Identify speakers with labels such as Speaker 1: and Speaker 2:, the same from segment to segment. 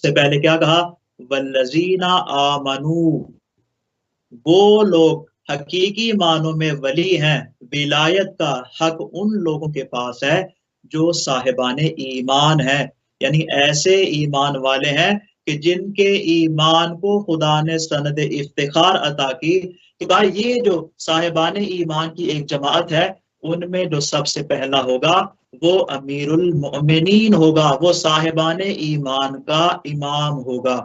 Speaker 1: सबसे पहले क्या कहा, वल्लज़ीना आमनू, वो लोग हकीकी मानों में वली हैं, विलायत का हक उन लोगों के पास है जो साहिबाने ईमान हैं, यानी ऐसे ईमान वाले हैं कि जिनके ईमान को खुदा ने सनद इफ्तिखार अता की। तो कहा ये जो साहिबाने ईमान की एक जमात है, उनमें जो सबसे पहला होगा वो अमीरुल मोमिनीन होगा, वो साहिबाने ईमान का इमाम होगा।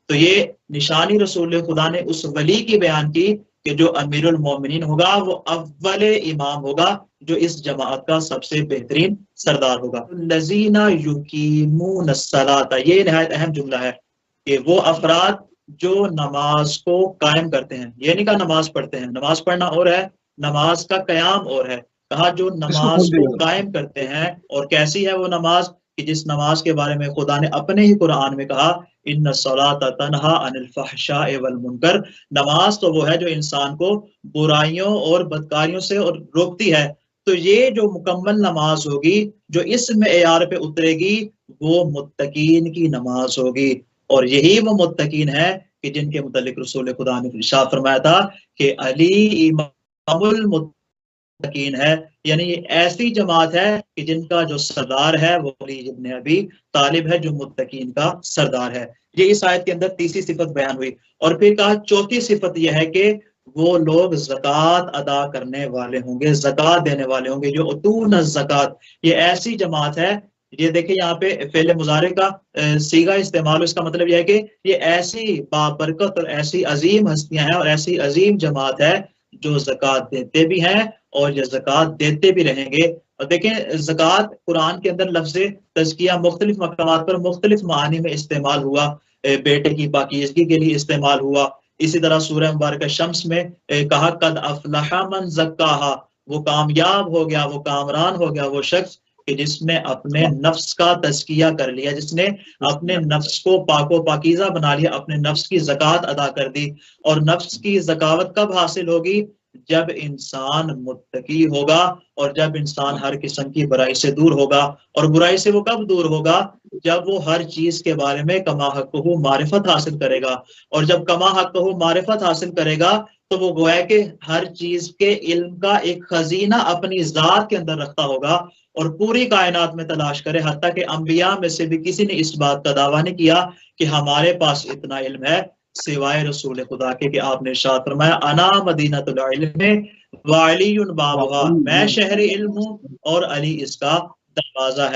Speaker 1: तो ये निशानी रसूल खुदा ने उस वली की बयान की कि जो अमीरुल मोमिनीन होगा वो अव्वले इमाम होगा, जो इस जमात का सबसे बेहतरीन सरदार होगा। लजीना युकीमून सलाता, ये नहायत अहम जुमला है कि वो अफराद जो नमाज को कायम करते हैं, ये नहीं कहा नमाज पढ़ते हैं, नमाज पढ़ना और है, नमाज का कयाम और है। कहा जो नमाज को कायम करते हैं, और कैसी है वो नमाज, कि जिस नमाज के बारे में खुदा ने अपने ही कुरान में कहा, इन्न सलाता तनहा अनिल फहशाए वल मुनकर, नमाज तो वो है जो इंसान को बुराइयों और बदकारियों से और रोकती है। तो ये जो मुकम्मल नमाज होगी, जो इस मेयार पे उतरेगी, वो मुत्तकीन की नमाज होगी। और यही वो मुत्तकीन है कि जिनके मुतल्लिक रसूल खुदा ने इरशाद फरमाया था कि अली इमामुल मुत्तकीन है, यानी ये ऐसी जमात है कि जिनका जो सरदार है वो अली इब्न अबी तालिब है, जो मुत्तकीन का सरदार है। ये इस आयत के अंदर तीसरी सिफत बयान हुई। और फिर कहा चौथी सिफत यह है कि वो लोग ज़कात अदा करने वाले होंगे, ज़कात देने वाले होंगे, जो उतून ज़कात, ये ऐसी जमात है। ये देखिए यहाँ पे फेले मुजारे का सीगा इस्तेमाल, इसका मतलब यह है कि ये ऐसी बाबरकत और ऐसी अजीम हस्तियां हैं और ऐसी अजीम जमात है जो ज़कात देते भी हैं और ये ज़कात देते भी रहेंगे। और देखें ज़कात कुरान के अंदर लफ्ज़ तज़किया मुख्तलिफ मकामात पर मुख्तलिफ मानी में इस्तेमाल हुआ, बेटे की पाकीज़गी के लिए इस्तेमाल हुआ। इसी तरह सूरह मुबारक शम्स में कहा कद अफलहा मन ज़क्काहा, वो कामयाब हो गया, वो कामरान हो गया वो शख्स कि जिसने अपने नफ्स का तज़किया कर लिया, जिसने अपने नफ्स को पाको पाकीज़ा बना लिया, अपने नफ्स की ज़कात अदा कर दी। और नफ्स की ज़कावत कब हासिल होगी, जब इंसान मुत्तकी होगा और जब इंसान हर किस्म की बुराई से दूर होगा। और बुराई से वो कब दूर होगा, जब वो हर चीज के बारे में कमा हक़्क़हू मारिफत हासिल करेगा। और जब कमा हक़्क़हू मारिफत हासिल करेगा तो वो गोया के हर चीज के इल्म का एक खजीना अपनी जात के अंदर रखता होगा और पूरी कायनात में तलाश करे। हत्ता कि अंबिया में से भी किसी ने इस बात का दावा नहीं किया कि हमारे पास इतना इल्म है, सिवाय रसूल खुदा के कि आपने इरशाद फरमाया अना मदीनतुल इल्म व अलीयुन बाबुहा, मैं शहर इल्म हूँ और अली इसका दरवाजा है।